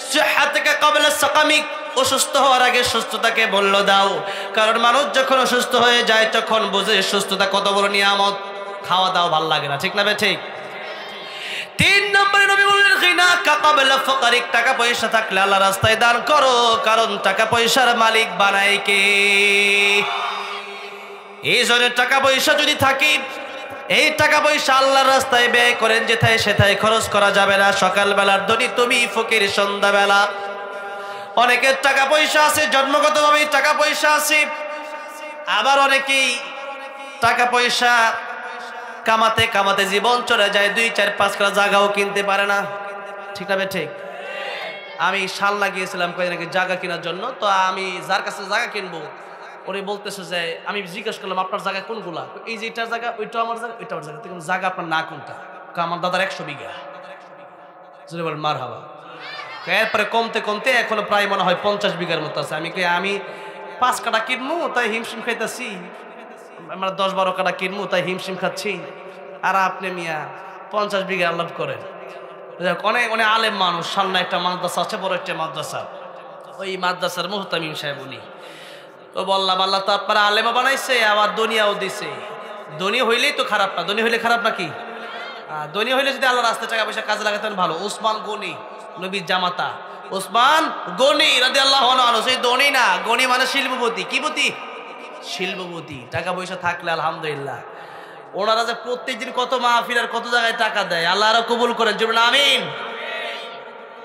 সিহহাতুকা ক্বাবলা সাকামিক, অসুস্থ হওয়ার আগে সুস্থতাকে মূল্য দাও। কারণ মানুষ যখন অসুস্থ হয়ে যায় তখন বোঝে সুস্থতা কত বড় নিয়ামত। খাওয়া দাওয়া ভালো লাগে না। ঠিক না? ঠিক। 3 নম্বরে নবী বললেন গিনাকা ক্বাবলা ফাকরিক, টাকা পয়সা থাকলে আল্লাহ রাস্তায় দান করো। কারণ টাকা পয়সার মালিক বানায় কে? এই জন্য টাকা পয়সা যদি থাকে, এই টাকা পয়সা আল্লাহর রাস্তায় ব্যয় করেন, যেথায় সেথায় খরচ করা যাবে না। সকালবেলার ধনী তুমি, ফকির সন্ধ্যাবেলা। অনেকের টাকা পয়সা আছে, জন্মগতভাবেই টাকা পয়সা আছে। আবার অনেকেই টাকা পয়সা কামাতে কামাতে জীবন চলে যায়, 2 4 5 কাঠা জায়গাও কিনতে পারে না। ঠিক না? ঠিক। আমি শাল লাগিয়েছিলাম কয়েকদিন আগে জায়গা কেনার জন্য। তো আমি যার কাছে জায়গা কিনবো উনি বলতেছে যে, আমি জিজ্ঞেস করলাম আপনার জায়গা কোনগুলা? এই যে এটার জায়গা, ওইটা আমার জায়গা, ওইটা আমার জায়গা। জায়গা আপনার না কোনটা? আমার দাদার 100 বিঘা। যদি বলেন মার হাবা। এরপরে কমতে কমতে এখনো প্রায় মনে হয় 50 বিঘার মতো আছে। আমি 5 কাঠা কিনবো তাই হিমশিম খাইতেছি, আমরা 10-12 কাঠা কিনবো তাই হিমশিম খাচ্ছি। আর আপনি মিয়া 50 বিঘা আলাপ করেন। অনেক অনেক আলেম মানুষ। সামনে একটা মাদ্রাসা আছে, বড় একটা মাদ্রাসা। ওই মাদ্রাসার মুহতামিম সাহেব উনি। তো বললাম আল্লাহ তো আপনারা আলেমও বানাইছে, আবার দুনিয়াও দিছে। ধনী হইলেই তো খারাপ না, ধনী হইলে খারাপ নাকি? ধনী হইলে যদি আল্লাহ রাস্তায় টাকা পয়সা কাজে লাগাতেন ভালো। উসমান গনি, নবীর জামাতা উসমান গনি রাদিয়াল্লাহু আনহু, সেই ধনী না, গনি মানে শিল্পপতি। কি পতি? শিল্পপতি। টাকা পয়সা থাকলে আলহামদুলিল্লাহ। ওনারা যে প্রত্যেকদিন কত মাহফিল আর কত জায়গায় টাকা দেয়, আল্লাহ আরো কবুল করেন, বলেন আমিন।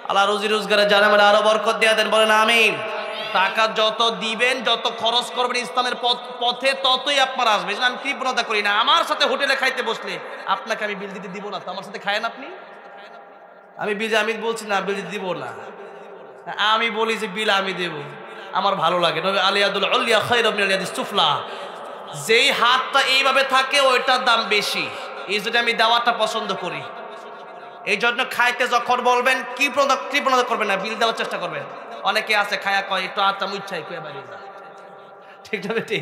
আল্লাহ রুজি রোজগারে জানে মানে আরো বরকত দিয়ে দেন, বলেন আমিন। টাকা যত দিবেন, যত খরচ করবেন ইসলামের পথে, ততই আপনার আসবে। আমি কৃপণতা করি না। আমার সাথে হোটেলে খাইতে বসলে আপনাকে আমি বিল দিতে দিব না, তো আমার সাথে খায়েন আপনি। আমি বলছি না বিল দিতে দিব না, আমি বলি যে বিল আমি দেব, আমার ভালো লাগে। নবী আলিয়াদুল উলিয়া খায়রুম মিনাল ইয়াদিস সুফলা, যেই হাতটা এইভাবে থাকে ওইটার দাম বেশি, এই জন্য আমি দেওয়াটা পছন্দ করি। এই জন্য খাইতে যখন বলবেন কৃপণতা করবেন না, বিল দেওয়ার চেষ্টা করবেন। অনেকে আছে খায়া কয় একটু আটটা মুচ্ছাই কয়ে বাড়িয়ে যায়, ঠিক না বেটি?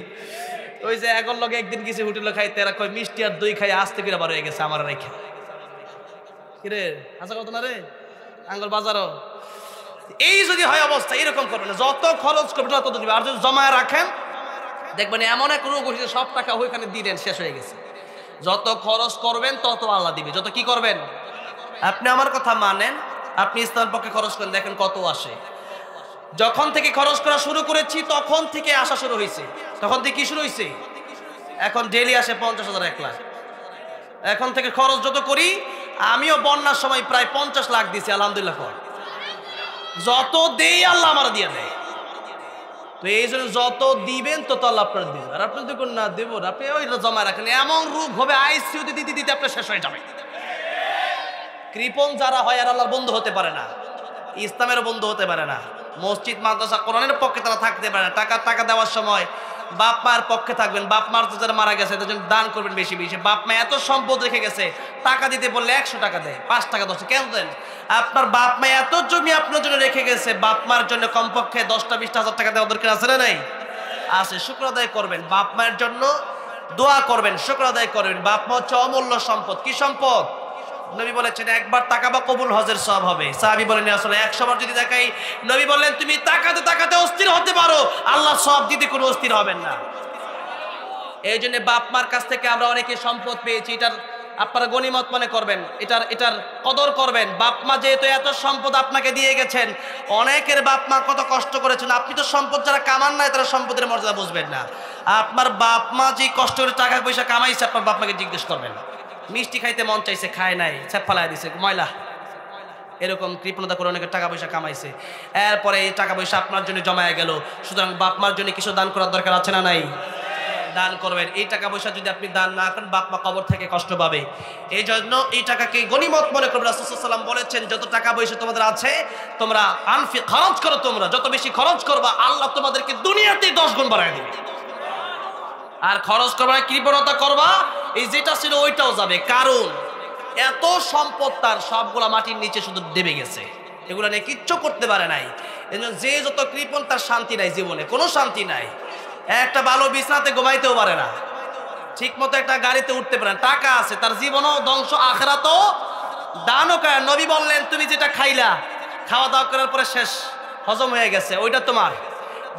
ওই যে এখন লোক একদিন কিছু হোটেলে খাইতে, এরা কয় মিষ্টি আর দই খাই আসতে করে বার হয়ে গেছে আমার রেখে। কিরে আচ্ছা কত না রে আঙ্গুল বাজারও। এই যদি হয় অবস্থা, এরকম করবেন না, যত খরচ করবেন তত দিবেন। আর যদি জমায় রাখেন দেখবেন এমন এক রোগ হয়েছে, সব টাকা ওইখানে দিলেন, শেষ হয়ে গেছে। যত খরচ করবেন তত আল্লাহ দিবে। যত কি করবেন, আপনি আমার কথা মানেন, আপনি ইসলামের পক্ষে খরচ করেন, দেখেন কত আসে। যখন থেকে খরচ করা শুরু করেছি তখন থেকে আসা শুরু হয়েছে। তখন থেকে কি শুরু হয়েছে? এখন ডেইলি আসে 50,000, 1 লাখ। এখন থেকে খরচ যত করি, আমিও বন্যার সময় প্রায় 50 লাখ দিছি, আলহামদুলিল্লাহ। যত দেই আল্লাহ আমার দিয়ে দেয়। তো এই জন্য যত দিবেন তত আল্লাহ আপনার দিবেন। আর আপনি দেখুন না দেব, আপনি ওইটা জমা রাখেন, এমন রূপ হবে আইসিইউতে দিতে দিতে আপনার শেষ হয়ে যাবে। কৃপণ যারা হয় আর আল্লাহর বন্ধু হতে পারে না, ইসলামের বন্ধু হতে পারে না, মসজিদ মাদ্রাসা কোরআনের পক্ষে তারা থাকতে পারে না। টাকা দেওয়ার সময় বাপ মার পক্ষে থাকবেন। বাপ মার যারা মারা গেছে তাদের জন্য দান করবেন বেশি বেশি। বাপ মা এত সম্পদ রেখে গেছে, টাকা দিতে বললে 100 টাকা দেয়, 5 টাকা 10 কেন দেন? আপনার বাপ মা এত জমি আপনার জন্য রেখে গেছে, বাপ মার জন্য কমপক্ষে 10টা 20টা হাজার টাকা দেওয়া দরকার আছে না নাই? আছে। শুকর আদায় করবেন, বাপ মায়ের জন্য দোয়া করবেন, শুকর আদায় করবেন। বাপ মা হচ্ছে অমূল্য সম্পদ। কি সম্পদ? নবী বলেছেন একবার তাকাবা কবুল হজের সওয়াব হবে। সাহাবী বলেন আসলে 100 বার যদি তাকাই। নবী বললেন তুমি তাকাতে অস্থির হতে পারো, আল্লাহ সওয়াব দিতে কোনো অস্থির হবেন না। এই জন্য বাপ মার কাছ থেকে আমরা অনেকে সম্পদ পেয়েছি, এটার আপনারা গনিমত মনে করবেন, এটার কদর করবেন। বাপ মা যেহেতু এত সম্পদ আপনাকে দিয়ে গেছেন, অনেকের বাপ মা কত কষ্ট করেছেন, আপনি তো সম্পদ যারা কামান নাই তারা সম্পদের মর্যাদা বুঝবেন না। আপনার বাপ মা যে কষ্ট করে টাকা পয়সা কামাইছে, আপনার বাপ মাকে জিজ্ঞেস করবেন। মিষ্টি খাইতে মন চাইছে, খায় নাই, ছাপ ফালাই দিছে, ময়লা, এরকম কৃপণতা করে অনেকে টাকা পয়সা কামাইছে। এরপরে এই টাকা পয়সা আপনার জন্য জমায়ে গেল। সুতরাং বাপ মার জন্য কিছু দান করার দরকার আছে না নাই? দান করবেন। এই টাকা পয়সা যদি আপনি দান না করেন, বাপ মা কবর থেকে কষ্ট পাবে। এই জন্য এই টাকাকে গনিমত মনে করবেন। রাসূল সাল্লাল্লাহু আলাইহি ওয়াসাল্লাম বলেছেন যত টাকা পয়সা তোমাদের আছে তোমরা খরচ করো। তোমরা যত বেশি খরচ করবা আল্লাহ তোমাদেরকে দুনিয়াতেই 10 গুণ বাড়ায় দিবে। আর খরচ করবা, কৃপণতা করবা, এই যেটা ছিল ওইটাও যাবে। কারণ এত সম্পদ তার, সবগুলা মাটির নিচে শুধু দেবে গেছে, এগুলো নিয়ে কিচ্ছু করতে পারে নাই। এজন্য যে যত কৃপণ তার শান্তি নাই, জীবনে কোনো শান্তি নাই। একটা ভালো বিছানাতে ঘুমাইতেও পারে না, ঠিক মতো একটা গাড়িতে উঠতে পারে না। টাকা আছে, তার জীবনও ধ্বংস, আখিরাতও দানও করে। নবী বললেন তুমি যেটা খাইলা, খাওয়া দাওয়া করার পরে শেষ, হজম হয়ে গেছে, ওইটা তোমার।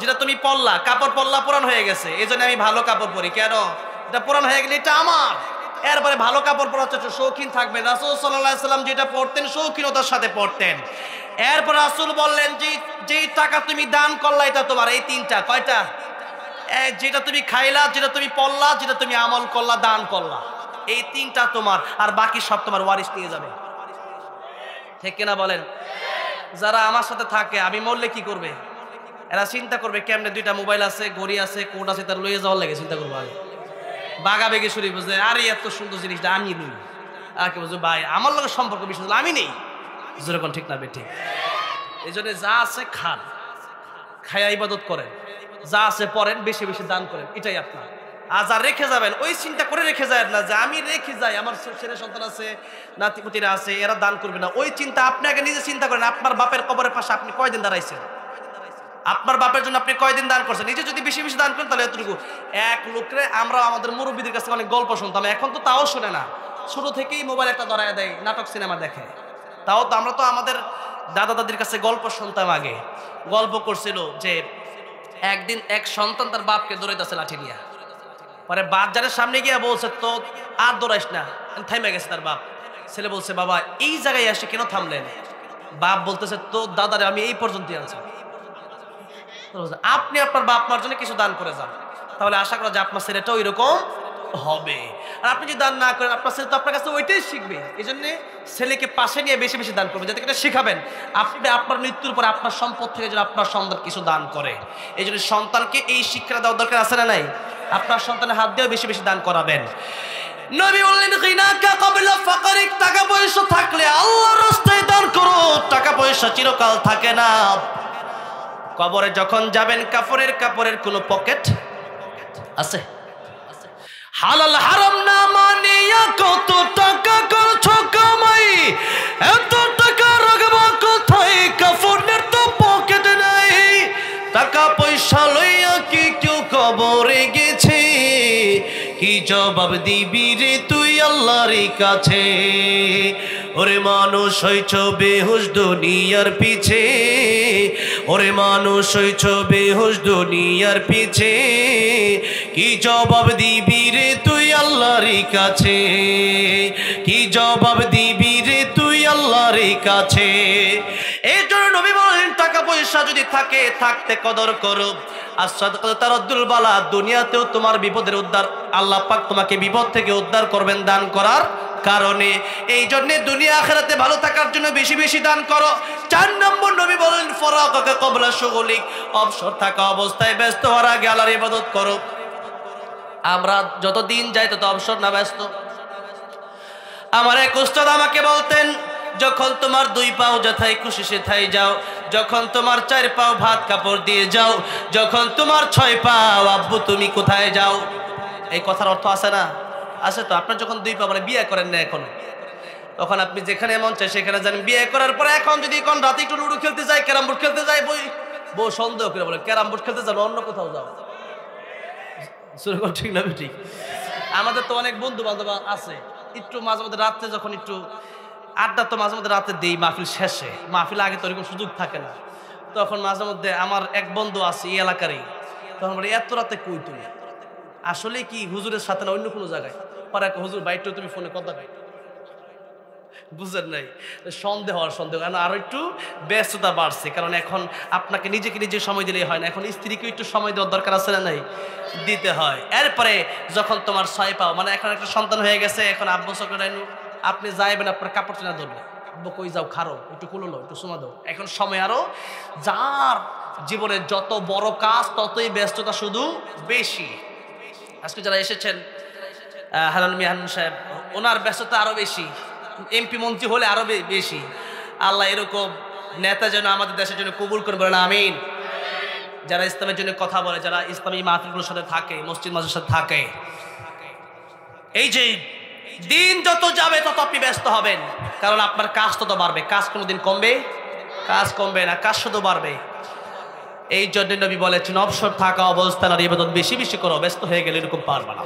যেটা তুমি পরলা, কাপড় পরলা, পুরান হয়ে গেছে, এই জন্য আমি ভালো কাপড় পরি। কেন? এটা পুরান হয়ে গেলে এটা আমার। এরপরে ভালো কাপড় পরা হচ্ছে শৌখিন থাকবেন। রাসূল সাল্লাল্লাহু আলাইহি ওয়াসাল্লাম যেটা পরতেন শৌখিনতার সাথে পরতেন। এরপর রাসূল বললেন যে টাকা তুমি দান করলা এটা তোমার। এই তিনটা, কয়টা? যেটা তুমি খাইলা, যেটা তুমি পড়লা, যেটা তুমি আমল করলা, দান করলা, এই তিনটা তোমার। আর বাকি সব তোমার ওয়ারিশ নিয়ে যাবে। ঠিক কিনা বলেন? যারা আমার সাথে থাকে, আমি মরলে কি করবে? এরা চিন্তা করবে কেমনে 2টা মোবাইল আছে, ঘড়ি আছে, কোট আছে, তার লইয়ে যাওয়ার লাগে চিন্তা করবো। আগে বাগা বেগে শুরু বুঝে, আরে এত সুন্দর জিনিসটা আমি নিই। আর কি বুঝবো ভাই আমার লোকের সম্পর্ক বিশেষ আমি নেই, যেরকম ঠিক না বেঠিক। এই জন্য যা আছে খান, খায়া ইবাদত করেন, যা আছে পড়েন, বেশি বেশি দান করেন, এটাই আপনার। আর যা রেখে যাবেন ওই চিন্তা করে রেখে যায় না যে আমি রেখে যাই, আমার ছেলে সন্তান আছে, নাতিপুতিরা আছে, এরা দান করবে না। ওই চিন্তা আপনি আগে নিজে চিন্তা করেন। আপনার বাপের কবরের পাশে আপনি কয়দিন দাঁড়াইছেন? আপনার বাপের জন্য আপনি কয়দিন দান করছেন? নিজে যদি বেশি বেশি দান করেন তাহলে এতটুকু। এক লোকরে আমরা আমাদের মুরব্বীদের কাছে অনেক গল্প শুনতাম, এখন তো তাও শুনে না। ছোট থেকেই মোবাইল একটা ধরায় দেয়, নাটক সিনেমা দেখে। তাও তো আমরা তো আমাদের দাদা দাদির কাছে গল্প শুনতাম। আগে গল্প করছিল যে একদিন এক সন্তান তার বাপকে দৌড়াইতেছে লাঠি নিয়ে। পরে বাজারের সামনে গিয়ে বলছে তো আর দৌড়াইস না, থামে গেছে তার বাপ। ছেলে বলছে বাবা এই জায়গায় এসে কেন থামলেন? বাপ বলতেছে তো দাদারে আমি এই পর্যন্তই আনছি। আপনি আপনার বাপ মার জন্য কিছু দান করে যান, তাহলে আশা করা যে আপনার ছেলেটাও এরকম হবে। আর আপনি যদি দান না করেন আপনার ছেলে তো আপনার কাছে ওইটাই শিখবে। এই জন্য ছেলেকে পাশে নিয়ে বেশি বেশি দান করবেন, যাতে এটা শেখাবেন আপনি আপনার মৃত্যুর পরে আপনার সম্পদ থেকে যেন আপনার সন্তান কিছু দান করে। এই জন্য সন্তানকে এই শিক্ষা দেওয়ার দরকার আছে না নাই? আপনার সন্তানের হাত দিয়েও বেশি বেশি দান করাবেন। নবী বললেন গিনাকা ক্বাবলা ফাকরিক, টাকা পয়সা থাকলে আল্লাহর রাস্তায় দান করো। টাকা পয়সা চিরকাল থাকে না। কবরে যখন যাবেন কাপড়ের কোনো পকেট আছে? হালাল হারাম না মানিয়া কত টাকা করছো কামাই, এত টাকা রাখবা কোথায়? কাপড়ের তো পকেট নাই। টাকা পয়সা লইয়া কি কেউ কবরে গেছে? কি জবাব দিবি রে তুই আল্লাহর কাছে? ওরে মানুষ হইছ বেহুশ দুনিয়ার পিছে, ওরে মানুষ হইছ বেহুশ দুনিয়ার পিছে। কি জবাব দিবি রে তুই আল্লাহর কাছে? কি জবাব দিবি রে তুই আল্লাহর কাছে? এই জন্য নবী বলেন টাকা পয়সা যদি থাকে থাকতে কদর করো। আর সাদকাত তারাদ্দুল বালা, দুনিয়াতেও তোমার বিপদের উদ্ধার, আল্লাহ পাক তোমাকে বিপদ থেকে উদ্ধার করবেন দান করার কারণে। এই জন্য দুনিয়া আখিরাতে ভালো থাকার জন্য বেশি বেশি দান করো। 4 নম্বর নবী বলেন ফরাগাকা ক্বাবলা শুগুলিক, অবসর থাকা অবস্থায় ব্যস্ত হওয়ার আগে আল্লাহর ইবাদত করো। আমরা যত দিন যাই তত অবসর না ব্যস্ত। আমার এক উস্তাদ আমাকে বলতেন, যখন তোমার 2 পাও যথাই খুশি সেথাই যাও, যখন তোমার 4 পাও ভাত কাপড় দিয়ে যাও, যখন তোমার 6 পাও আব্বু তুমি কোথায় যাও। এই কথার অর্থ আছে না? আছে তো। আপনার যখন 2 পা মানে বিয়ে করেন না এখনো, তখন আপনি যেখানে মন চায় সেখানে যান। বিয়ে করার পরে এখন যদি কোন রাতে একটু লুডো খেলতে যাই, ক্যারাম বোর্ড খেলতে যাই, বউ সন্দেহ করে বলে ক্যারাম বোর্ড খেলতে যান, অন্য কোথাও যাও। ঠিক না? ঠিক। আমাদের তো অনেক বন্ধু বান্ধব আছে, একটু মাঝে মধ্যে রাত্রে যখন একটু আড্ডা তো মাঝে মধ্যে রাতে দেই, মাহফিল শেষে। মাহফিল আগে তো এরকম সুযোগ থাকে না, তখন মাঝে মধ্যে আমার এক বন্ধু আছে এই এলাকারই, তখন বলে এত রাতে কই তুমি? আসলে কি হুজুরের সাথে না অন্য কোনো জায়গায়? পরে হুজুর বাইট তুমি ফোনে কথা কই, বুঝেন নাই? সন্দেহ হওয়ার সন্দেহ, কারণ আরো একটু ব্যস্ততা বাড়ছে। কারণ এখন আপনাকে নিজেকে নিজে সময় দিলেই হয় না, এখন স্ত্রীকে একটু সময় দেওয়ার দরকার আছে না নাই? দিতে হয়। এরপরে যখন তোমার 6 পাও মানে এখন একটা সন্তান হয়ে গেছে, এখন আব্বু সকালে আপনি যাইবেন, আপনার কাপড় চেনা ধরবে, আব্বু কই যাও, খারো একটু কুলো লো, একটু সময় দাও। এখন সময় আরো, যার জীবনে যত বড় কাজ ততই ব্যস্ততা শুধু বেশি। আজকে যারা এসেছেন হারান মিয়ান সাহেব, ওনার ব্যস্ততা আরো বেশি, এমপি মন্ত্রী হলে আরো বেশি। আল্লাহ এরকম নেতা যেন আমাদের দেশের জন্য কবুল করে, বলেন আমিন। যারা ইসলামের জন্য কথা বলে, যারা ইসলামী মাহফিলগুলোর সাথে থাকে, মসজিদ মাদ্রাসার সাথে থাকে। এই যে দিন যত যাবে তত আপনি ব্যস্ত হবেন, কারণ আপনার কাজ তত বাড়বে। কাজ কোনোদিন কমবে? কাজ কমবে না, কাজ শুধু বাড়বে। এই জন্য নবী বলেছেন অবসর থাকা অবস্থায় আর ইবাদত বেশি বেশি করো, ব্যস্ত হয়ে গেলে এরকম পারবে না।